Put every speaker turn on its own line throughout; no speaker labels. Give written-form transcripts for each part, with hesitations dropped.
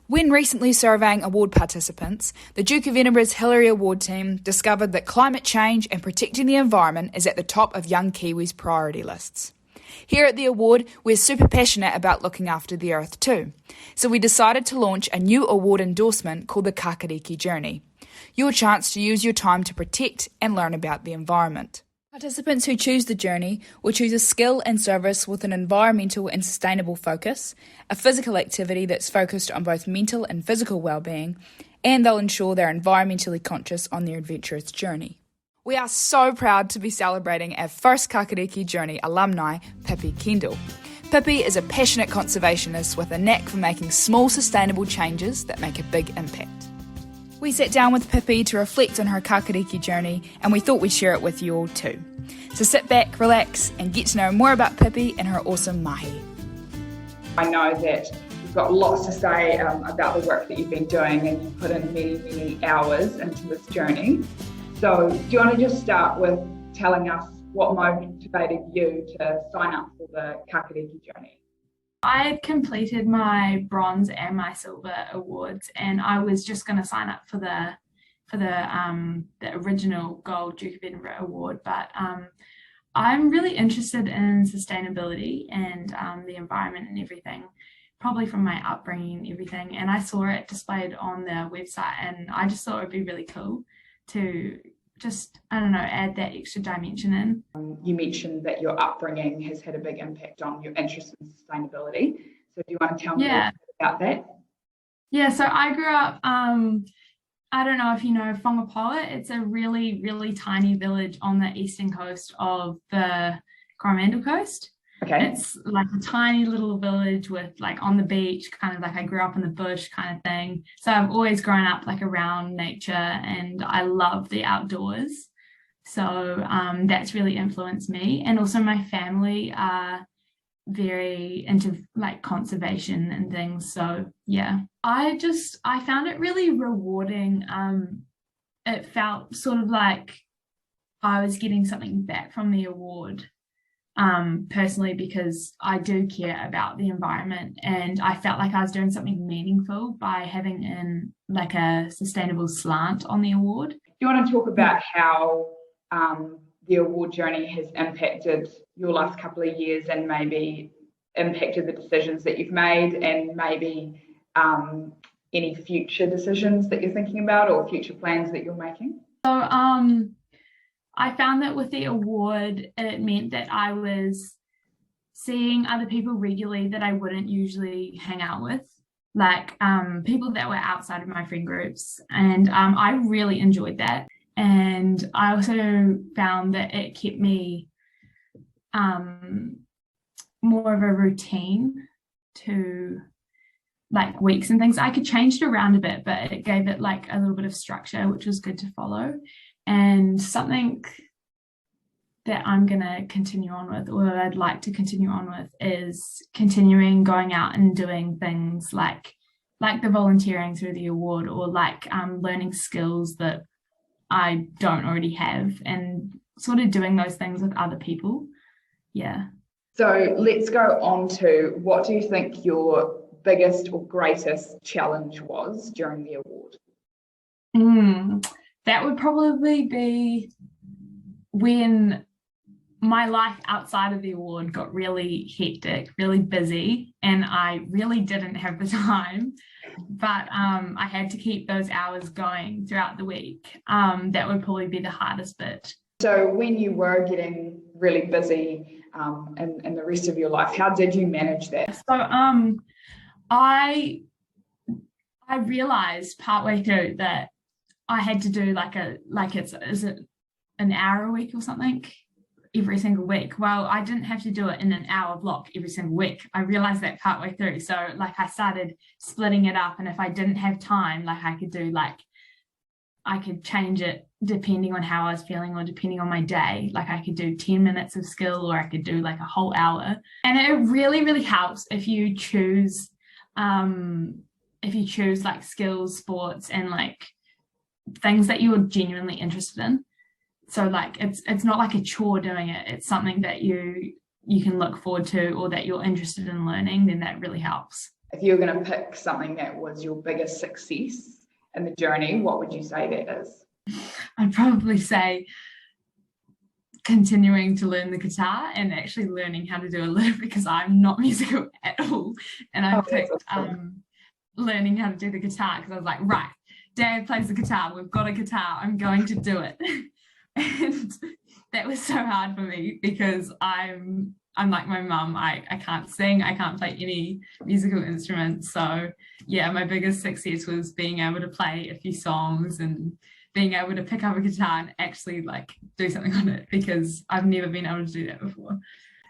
When recently surveying award participants, the Duke of Edinburgh's Hillary Award team discovered that climate change and protecting the environment is at the top of young Kiwis' priority lists. Here at the award, we're super passionate about looking after the earth too. So we decided to launch a new award endorsement called the Kākāriki Journey. Your chance to use your time to protect and learn about the environment. Participants who choose the journey will choose a skill and service with an environmental and sustainable focus, a physical activity that's focused on both mental and physical well-being, and they'll ensure they're environmentally conscious on their adventurous journey. We are so proud to be celebrating our first Kākāriki Journey alumni, Pipi Kendal. Pipi is a passionate conservationist with a knack for making small sustainable changes that make a big impact. We sat down with Pipi to reflect on her Kākāriki journey, and we thought we'd share it with you all too. So sit back, relax, and get to know more about Pipi and her awesome mahi.
I know that you've got lots to say about the work that you've been doing, and you've put in many, many hours into this journey. So do you want to just start with telling us what motivated you to sign up for the Kākāriki journey?
I had completed my bronze and my silver awards, and I was just going to sign up for the original gold Duke of Edinburgh award. But I'm really interested in sustainability and the environment and everything, probably from my upbringing and everything. And I saw it displayed on the website, and I just thought it would be really cool to just, add that extra dimension in.
You mentioned that your upbringing has had a big impact on your interest in sustainability. So do you want to tell me about that?
Yeah, so I grew up, I don't know if you know Whangapoa. It's a really, really tiny village on the eastern coast of the Coromandel coast.
Okay.
It's like a tiny little village with like on the beach, kind of like I grew up in the bush kind of thing. So I've always grown up like around nature, and I love the outdoors. So that's really influenced me. And also my family are very into like conservation and things. So yeah, I found it really rewarding. It felt sort of like I was getting something back from the award. Personally, because I do care about the environment, and I felt like I was doing something meaningful by having like a sustainable slant on the award.
Do you want to talk about how the award journey has impacted your last couple of years, and maybe impacted the decisions that you've made, and maybe any future decisions that you're thinking about or future plans that you're making?
So I found that with the award, it meant that I was seeing other people regularly that I wouldn't usually hang out with, like people that were outside of my friend groups. And I really enjoyed that. And I also found that it kept me more of a routine to like weeks and things. I could change it around a bit, but it gave it like a little bit of structure, which was good to follow. And something that I'm going to continue on with, or that I'd like to continue on with, is continuing going out and doing things like the volunteering through the award, or like learning skills that I don't already have, and sort of doing those things with other people. Yeah.
So let's go on to, what do you think your biggest or greatest challenge was during the award?
That would probably be when my life outside of the award got really hectic, really busy, and I really didn't have the time, but I had to keep those hours going throughout the week. That would probably be the hardest bit.
So when you were getting really busy in the rest of your life, how did you manage that?
So I realized partway through that I had to do is it an hour a week or something every single week? Well, I didn't have to do it in an hour block every single week. I realized that partway through. So like I started splitting it up, and if I didn't have time, like I could change it depending on how I was feeling, or depending on my day. Like I could do 10 minutes of skill, or I could do like a whole hour. And it really, really helps if you choose like skills, sports, and like things that you are genuinely interested in. So like it's not like a chore doing it. It's something that you can look forward to, or that you're interested in learning. Then that really helps.
if you were going to pick something that was your biggest success in the journey, what would you say that is?
I'd probably say continuing to learn the guitar and actually learning how to do a lick, because I'm not musical at all. And I picked learning how to do the guitar because I was like, right, Dad plays the guitar, we've got a guitar, I'm going to do it. And that was so hard for me because I'm like my mum, I can't sing, I can't play any musical instruments. So yeah, my biggest success was being able to play a few songs and being able to pick up a guitar and actually like do something on it, because I've never been able to do that before.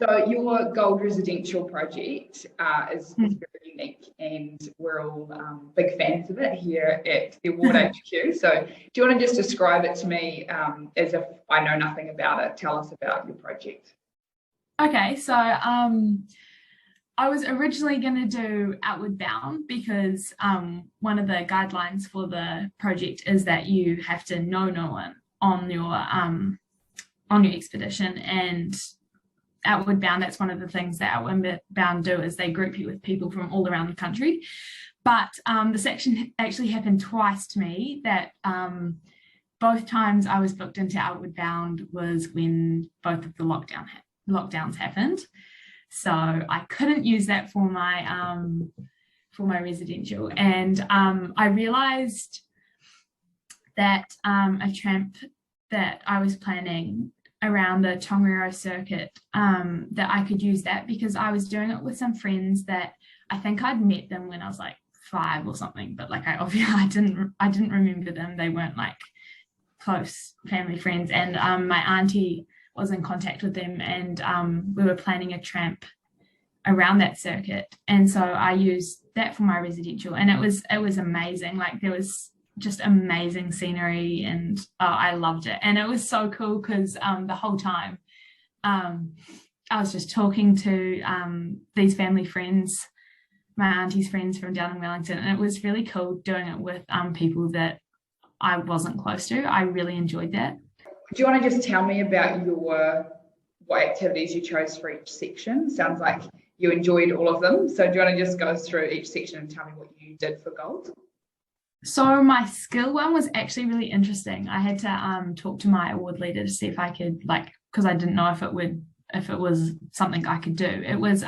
So your gold residential project is very unique, and we're all big fans of it here at the Award HQ. So do you want to just describe it to me as if I know nothing about it? Tell us about your project.
Okay, so I was originally going to do Outward Bound because one of the guidelines for the project is that you have to know no one on your expedition. And Outward Bound, that's one of the things that Outward Bound do, is they group you with people from all around the country. But the section actually happened twice to me. That both times I was booked into Outward Bound was when both of the lockdowns happened. So I couldn't use that for my residential. And I realized that a tramp that I was planning around the Tongariro circuit, that I could use that because I was doing it with some friends that I think I'd met them when I was like 5 or something, but like I didn't remember them. They weren't like close family friends. And my auntie was in contact with them, and we were planning a tramp around that circuit. And so I used that for my residential, and it was amazing. Like there was just amazing scenery, and I loved it. And it was so cool because the whole time I was just talking to these family friends, my auntie's friends from down in Wellington, and it was really cool doing it with people that I wasn't close to. I really enjoyed that.
Do you want to just tell me about what activities you chose for each section? Sounds like you enjoyed all of them. So do you want to just go through each section and tell me what you did for gold?
So my skill one was actually really interesting. I had to talk to my award leader to see if I could, like, because I didn't know if it was something I could do. It was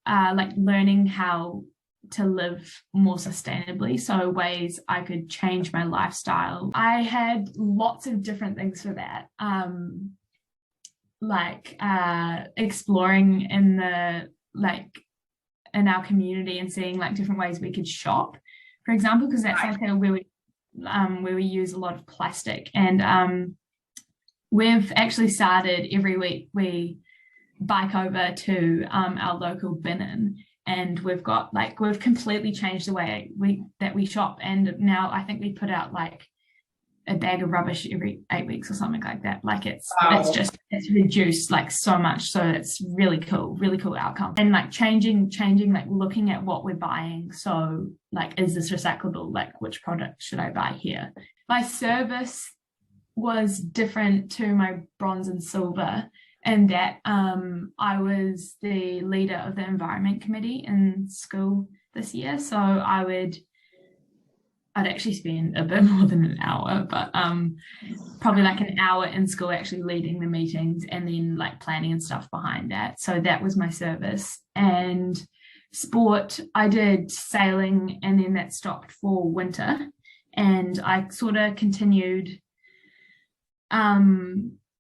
like learning how to live more sustainably, so ways I could change my lifestyle. I had lots of different things for that, like exploring in our community and seeing like different ways we could shop, for example, because that's like where we use a lot of plastic. And we've actually started every week we bike over to our local bin, and we've completely changed the way we shop. And now I think we put out like a bag of rubbish every 8 weeks or something like that. Like it's reduced like so much. So it's really cool outcome. And like changing, like looking at what we're buying. So like, is this recyclable? Like which product should I buy here? My service was different to my bronze and silver, and that I was the leader of the environment committee in school this year. So I'd actually spend a bit more than an hour, but probably like an hour in school actually leading the meetings and then like planning and stuff behind that. So that was my service. And sport, I did sailing, and then that stopped for winter. And I sort of continued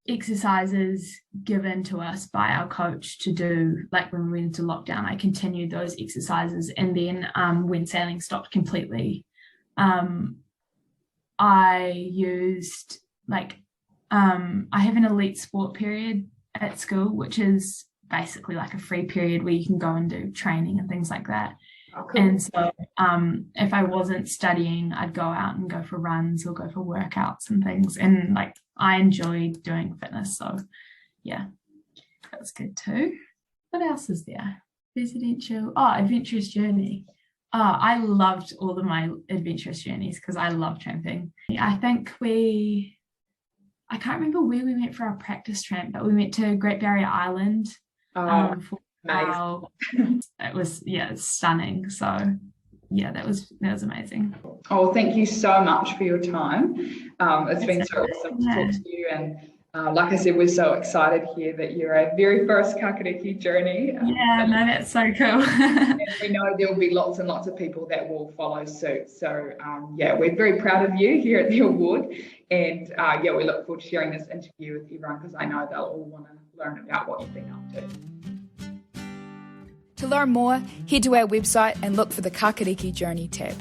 exercises given to us by our coach to do, like when we went into lockdown. I continued those exercises, and then when sailing stopped completely, I used like I have an elite sport period at school, which is basically like a free period where you can go and do training and things like that. Okay. And so if I wasn't studying, I'd go out and go for runs or go for workouts and things. And like I enjoyed doing fitness. So yeah, that was good too. What else is there? Residential. Oh, adventurous journey. Oh, I loved all of my adventurous journeys because I love tramping. I think I can't remember where we went for our practice tramp, but we went to Great Barrier Island for how it was, it's stunning. So yeah, that was amazing.
Oh, thank you so much for your time. It's been so awesome to talk to you, and like I said, we're so excited here that you're our very first Kākāriki journey.
No, that's so cool.
And we know there'll be lots and lots of people that will follow suit. So we're very proud of you here at the award, and we look forward to sharing this interview with everyone, because I know they'll all want to learn about what you've been up to.
To learn more, head to our website and look for the Kākāriki Journey tab.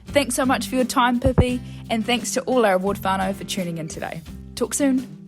Thanks so much for your time, Pipi, and thanks to all our award whānau for tuning in today. Talk soon.